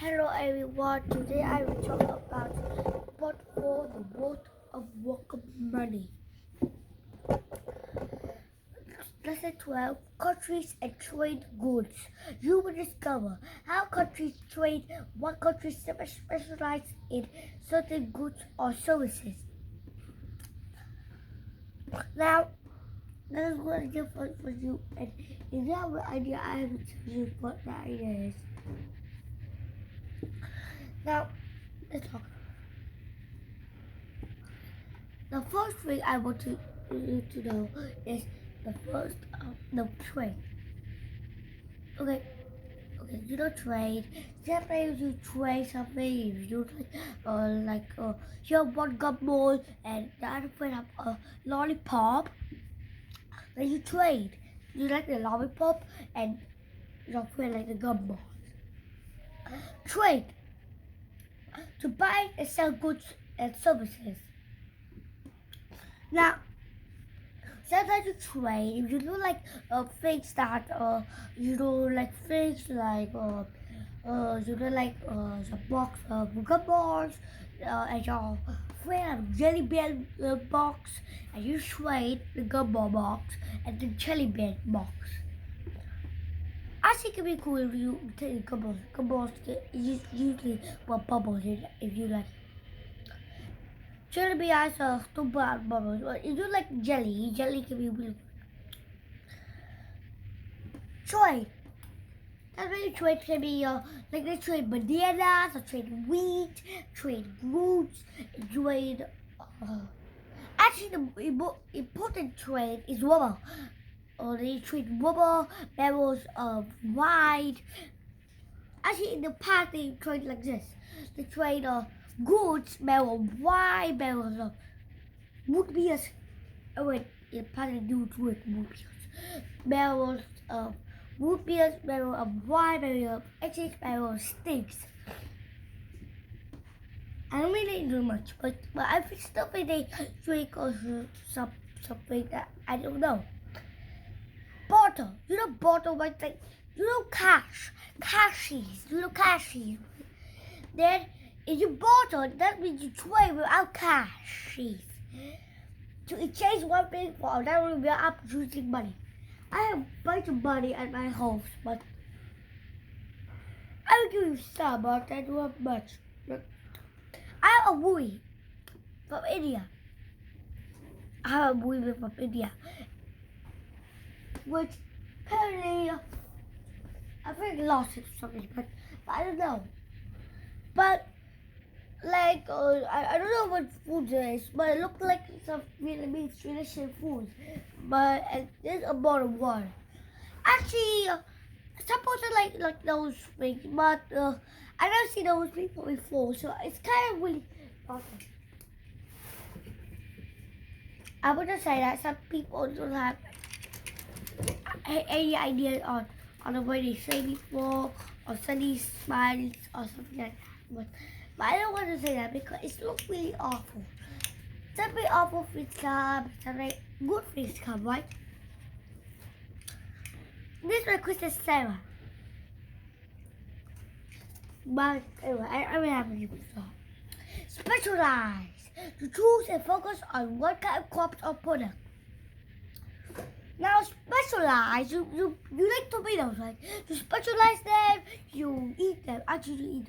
Hello everyone, today I will talk about what for the worth of work money. Lesson 12, Countries and Trade Goods. You will discover how countries trade, what countries specialize in certain goods or services. Now, that is what I did for you, and if you have an idea, I will tell you what the idea is. Now, let's talk. The first thing I want to know is the trade. Okay, you don't trade. Sometimes you trade something. You you have one gumball and the other friend have a lollipop. Then you trade. You like the lollipop and your friend like the gumball. Trade to buy and sell goods and services. Now, sometimes you trade. If you do like things that you do like things like you do like the box of gumballs and your friend a jelly bean box, and you trade the gumball box and the jelly bean box. I think it'd be cool if you take the gumballs. Gumballs usually put bubbles in if you like. Jelly bean has two bubbles. But if you like jelly can be really good. Trade. That's why you trade can be like they trade bananas, or trade wheat, trade fruits, trade. Actually, the important trade is rubber. They trade rubber, barrels of wine. Actually, in the past they trade like this. They trade goods, barrel of wine, barrels of wood beers. Oh wait, in the past they do trade wood beers, barrels of wood beers, barrel of wine, barrel of exchange, barrel of steaks. I don't really do much, but I still think they drink or something that I don't know. Bottle, you know bottle, but like you know cashies, you know cashies. Then if you bottle, that means you trade without cashies. To exchange one thing for another without using money. I have a bunch of money at my house, but I will give you some, but I don't have much. I have a Buổi from India. I have a Buổi from India, which apparently I think lost it or something, but I don't know. But like I don't know what food it is, but it looked like some Vietnamese traditional food. But there's a bottle of water. Actually, supposed to like those things, but I don't see those people before, so it's kind of really awesome. I would just say that some people don't have any idea on the way they say before, or sunny smiles or something like that. But I don't want to say that because it looks really awful. Something awful things come, something good things come, right? This is my Christmas Sarah. But anyway, I don't have any stuff. Specialize. To choose and focus on what kind of crops or product. Now specialize. You like tomatoes, right? You specialize them. You eat them. Actually, you eat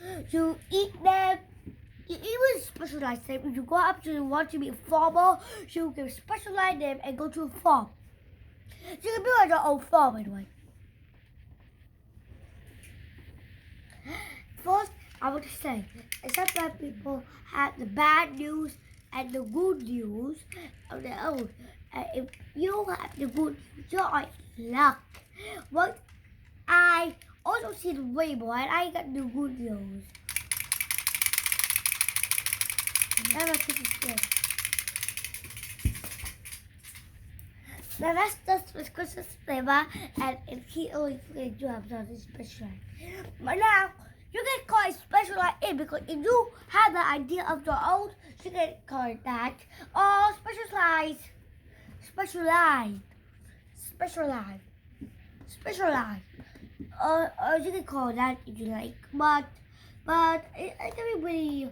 them. You eat them. You even specialize them. If you go up to want to be a farmer, you can specialize them and go to a farm. You can build your own farm anyway. First, I want to say, sometimes people have the bad news and the good news of their own. If you have the good news, you're in luck. But I also see the rainbow and I got the good news. Now that's just Christmas flavor, and he always forgets to have something special. But now, you can call it specialized in because if you have the idea of your own, you can call it that. Or specialized. you can call that if you like, but it can be really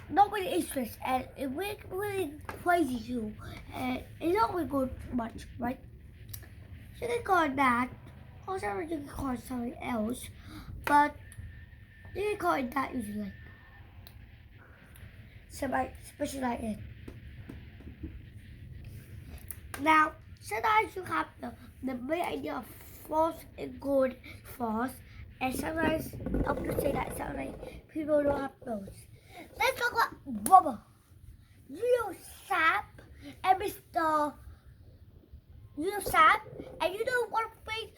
not really interesting, and it really crazy too, and it's not really good much, right? So you can call that, or you can call it something else, but you can call it that if you like. Especially like it. Now, sometimes you have the main idea of false and good, false, and sometimes I'm going to say that sometimes people don't have those. Let's talk about rubber. You know sap and Mr. You know sap, and you know one thing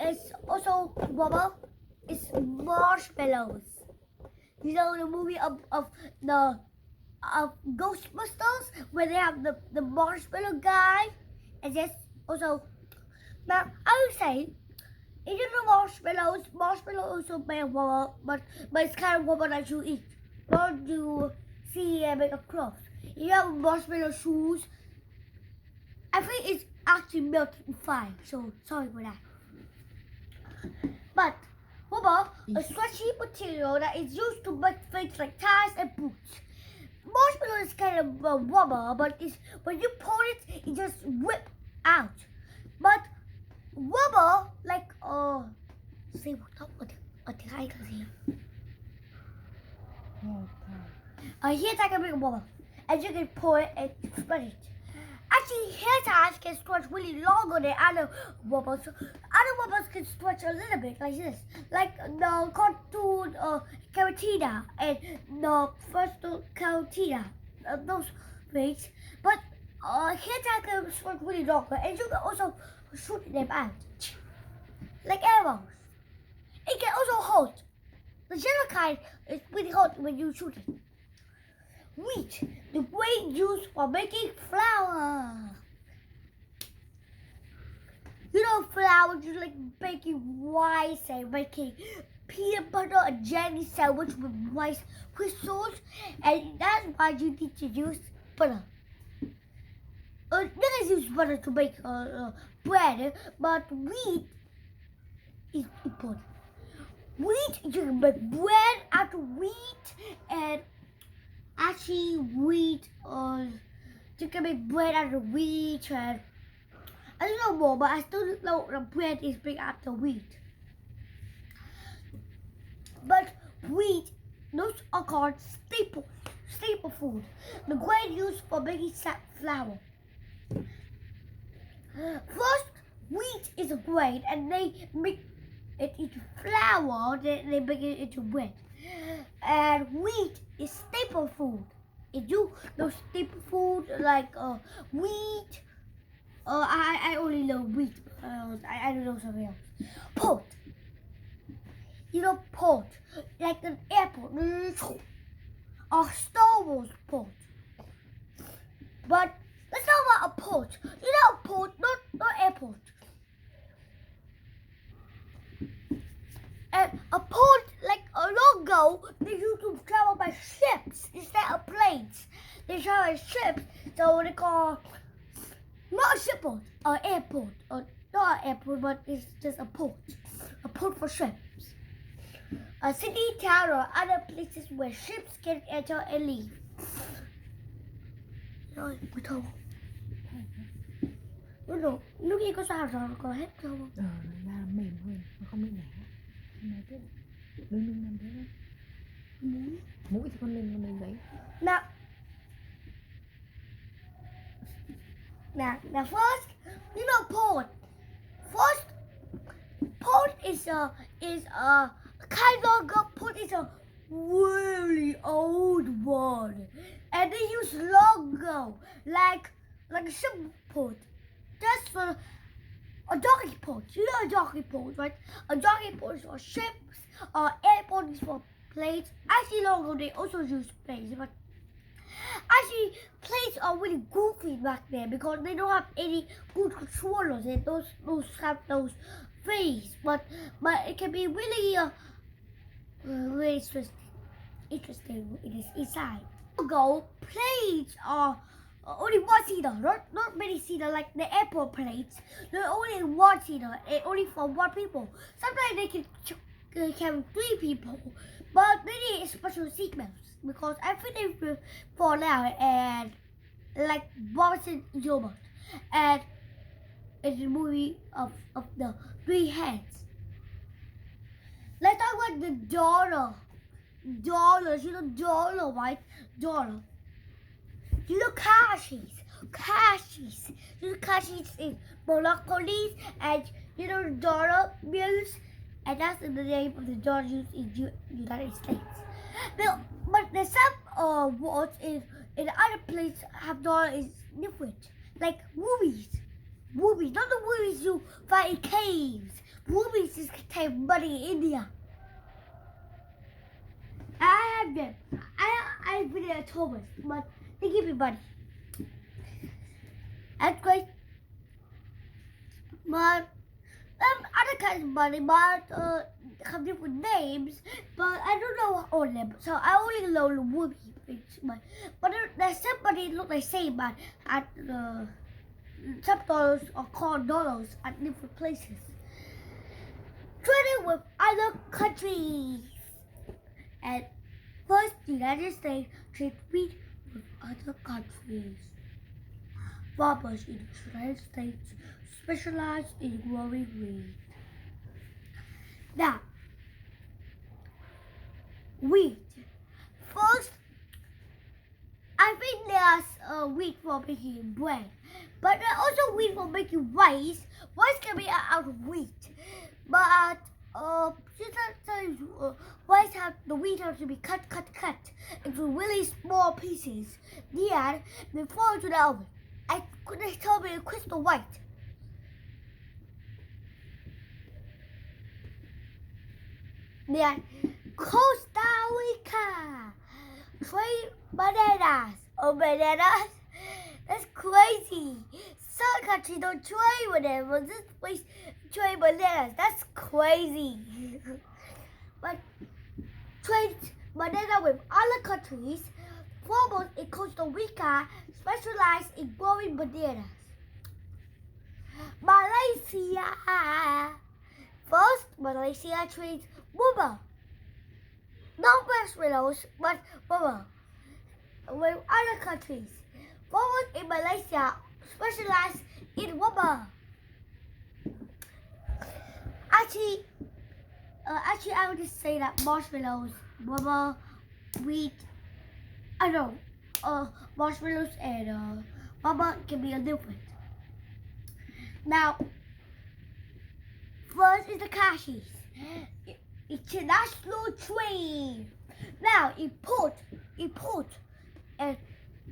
is also rubber? It's marshmallows. You know the movie of the Ghostbusters where they have the marshmallow guy, and yes, also now I would say if you know marshmallow also make rubber, but it's kind of rubber that you eat, not you see and make a cloth. If you have marshmallow shoes, I think it's actually melting fine. So sorry for that. But rubber, a stretchy material that is used to make things like tires and boots. Marshmallow is kind of rubber, but when you pour it, it just whip out. But rubber, like say what ở tiếng Anh là gì? Here's like a big rubber, and you can pour it and spread it. Actually, hair ties can stretch really longer than other rubbers. Other rubbers can stretch a little bit like this, like the cartoon Caratina and the first Caratina, those things. But hair tie can stretch really longer, and you can also shoot them out like arrows. It can also hold. The yellow kind is really hot when you shoot it. Wheat, the grain used for making flour. You know flour, just like baking rice and making peanut butter and jelly sandwich with rice crystals, and that's why you need to use butter. You can use butter to make bread, but wheat is important. Wheat, you can make bread out of wheat, and actually wheat, you can make bread out of wheat, and I don't know more, but I still know the bread is made out of wheat. But wheat, those are called staple food. The grain used for making flour. First, wheat is a grain, and they make it into flour, then they make it into bread. And wheat is staple food. If you know staple food like wheat, I only know wheat. I don't know something else. Port. You know port, like an airport or Star Wars port. But let's talk about a port. You know a port, not airport. And a port, like a long ago, they used to travel by ships instead of planes. They travel by ships, so they call not a shipport, an airport, or not an airport, but it's just a port for ships. A city, town, or other places where ships can enter and leave. Rồi, mới thâu. Lúc đi có sao rồi, có hết không? Ra mềm hơn, nó không bị nẻ. Nói tiếp. Đừng làm thế đâu. Mũi thì con lên đấy. Now first, you know port. First, port is a kind of port is a really old one, and they use long ago, like a ship port, just for a docking port. You know a docking port, right? A docking port is for ships, airport is for planes. Actually, long ago they also use planes, but actually planes are really goofy back then because they don't have any good controllers and those have those things. But it can be really really interesting in this inside. Ago planes are only one seater, not many seater like the airport planes. They're only one seater and only for one people. Sometimes they can carry 3 people, but they need special seatbelts because I think they will fall down and like Robinson Gilbert and in the movie of the 3 heads. Let's talk about the dollar. Dollars, you know dollar, right? Dollar. You know cashies. Cashies. You know cashies in monopolies and you know dollar bills. And that's the name of the dollar used in United States. But there's some words in other places have dollar is different. Like movies. Movies. Not the movies you find in caves. Movies is contain money in India. I have them. I've been at Thomas, but they give me money. That's great. But other kinds of money, but have different names. But I don't know all of them, so I only know the movie. But there's somebody look the same, but at some dollars are called dollars at different places. Trading with other countries. And first, the United States trade wheat with other countries. Farmers in the United States specialize in growing wheat. Now, wheat. First, I think there's wheat for making bread, but there's also wheat for making rice. Rice can be out of wheat, but sometimes rice the wheat has to be cut into really small pieces. Then before into the oven. They told me crystal white. Then Costa Rica trade bananas. Oh, bananas? That's crazy. Some countries don't trade with them, but this place trade bananas. That's crazy. But trade banana with other countries. Farmers in Costa Rica specialize in growing bananas. Malaysia. First, Malaysia trades rubber. Not marshmallows, but rubber. With other countries. Farmers in Malaysia specialize in rubber. Actually, I would just say that marshmallows, rubber, wheat. I know, marshmallows and rubber can be a different. Now, first is the cashews. International trade. Now, import and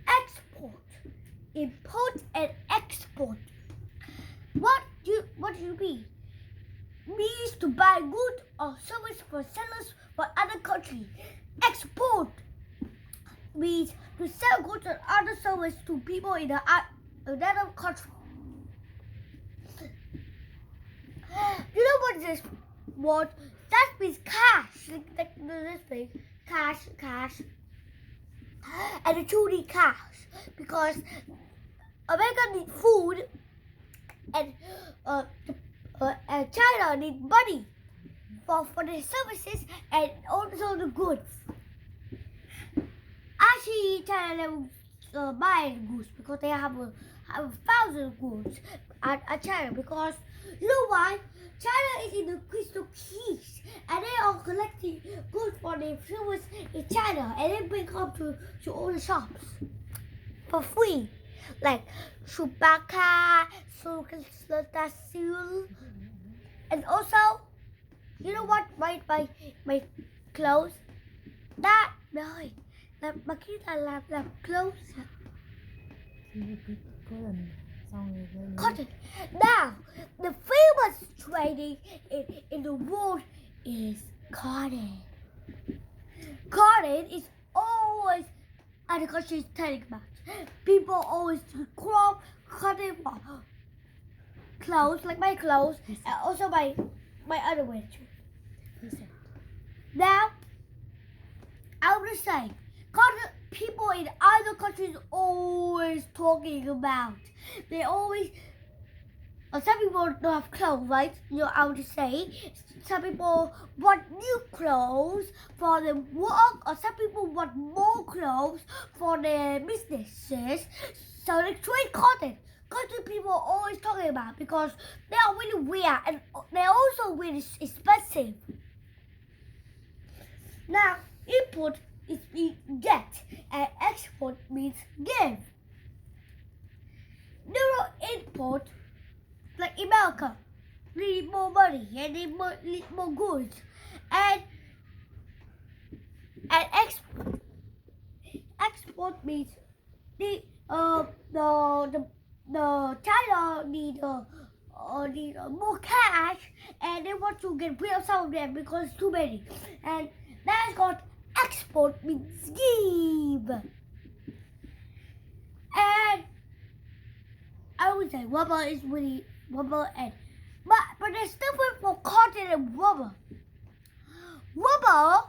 export. Import and export. What do you mean? Means to buy goods or service for sellers for other countries. Export means to sell goods or other service to people in another country. You know what this word? That means cash. Like this thing, cash. And the two need cash because America needs food and China needs money for the services and also the goods. Actually, China never buy goods because they have 1,000 goods at China because you know why? China is in the crystal keys and they are collecting goods for their service in China and they bring up to all the shops for free. Like Chewbacca, Sul, and also, you know what? My clothes. That rồi, mà khi làm clothes. Cotton. Now, the famous trading in the world is cotton. Cotton is always other countries telling about. People always crop cotton for clothes, like my clothes, and also my underwear too. Now, I would say cotton people in other countries always talking about. They always. Some people don't have clothes, right? I would say some people want new clothes for their work, or some people want more clothes for their businesses. So they trade cotton. Cotton people are always talking about because they are really rare and they're also really expensive. Now, import means get and export means give. Import, like America, we need more money and need more goods, and export means the China need more cash, and they want to get rid of some of them because it's too many, and that's called export means give. And I would say rubber is really rubber, and but there's different for cotton and rubber. Rubber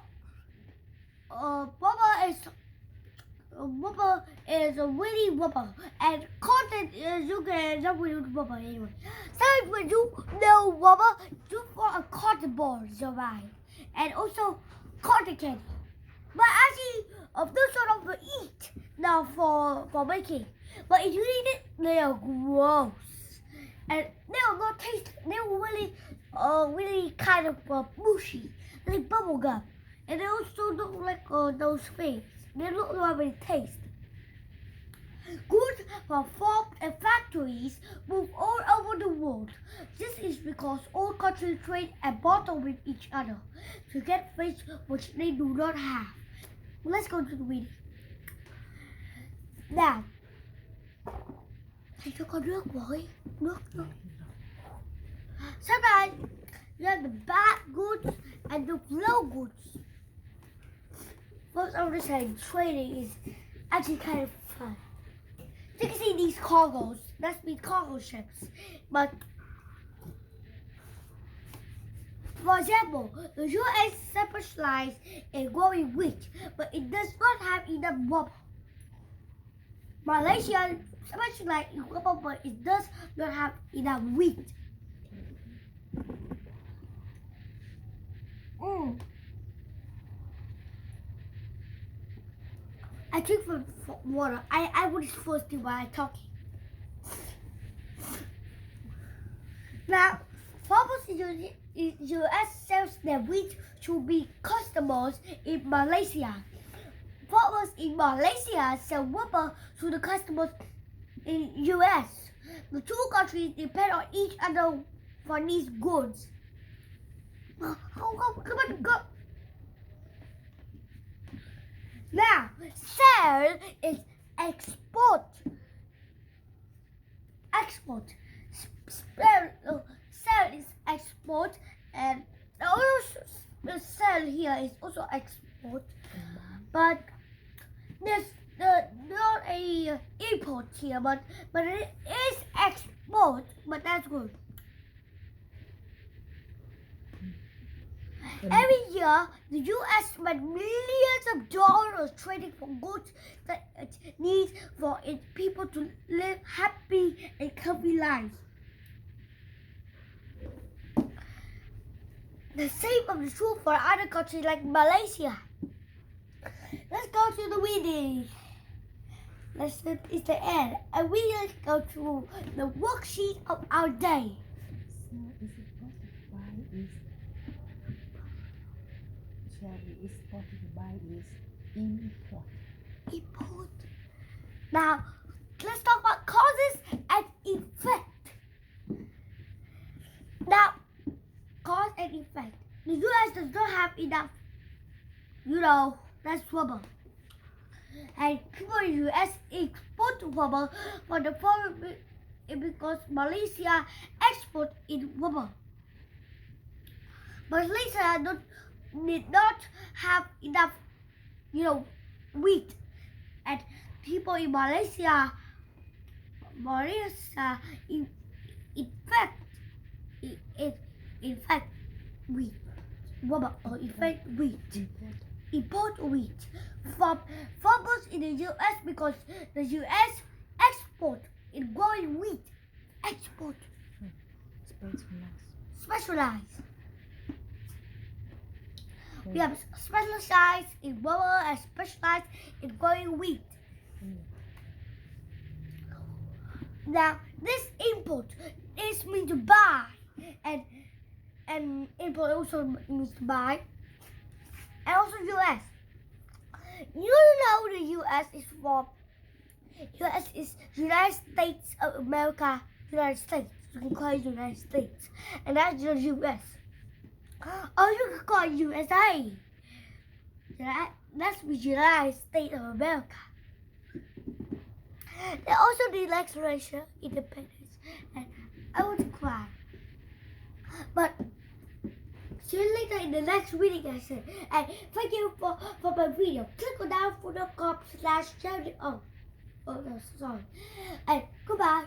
is a really rubber, and cotton is you can not really rubber anyway. So when you know rubber, you want a cotton ball survive, and also cotton candy. But actually, those sort of eat now for making. But if you eat it, they are gross, and they are not taste. They are really kind of mushy, like bubble gum, and they also look like those things. They don't have any taste. Goods from farms and factories move all over the world. This is because all countries trade and barter with each other to get things which they do not have. Let's go to the video. Now, thầy cho con nước với nước. Sometimes you have the bad goods and the low goods. Most of the time, trading is actually kind of fun. You can see these cargoes. That's mean cargo ships. But for example, the U.S. specializes in growing wheat, but it does not have enough rubber. Malaysia specializes in rubber, but it does not have enough wheat. I drink for water. I was thirsty while I'm talking. Now, farmers in the U.S. sells their wheat to big customers in Malaysia. Farmers in Malaysia sell rubber to the customers in the U.S. The two countries depend on each other for these goods. Come on, go. Now, sell is export. Sell is export, and also the sell here is also export. But there's not a import here, but it is export. But that's good. Every year, the U.S. spends millions of dollars trading for goods that it needs for its people to live happy and comfy lives. The same is true for other countries like Malaysia. Let's go to the reading. It's the end. And we will go through the worksheet of our day. Import. Now, let's talk about causes and effect. Now, cause and effect. The U.S. does not have enough, that's rubber. And people in the U.S. export rubber for the foreign because Malaysia export in rubber. Malaysia did not have enough, wheat, and people in Malaysia in fact wheat, rubber, or in fact wheat, import wheat from farmers in the U.S. because the U.S. export in growing wheat. Export. Specialized. We have specialized in grower and specialized in growing wheat. Now, this import is mean to buy, and import also means to buy, and also U.S. You know the U.S. is from U.S. is United States of America. United States. You can call it United States, and that's the U.S. Or you can call it USA. That's the United States of America. They also need declaration, independence, and I want to cry. But see you later in the next reading lesson. And thank you for my video. Click on down for the cop/channel. Oh no, sorry. And goodbye.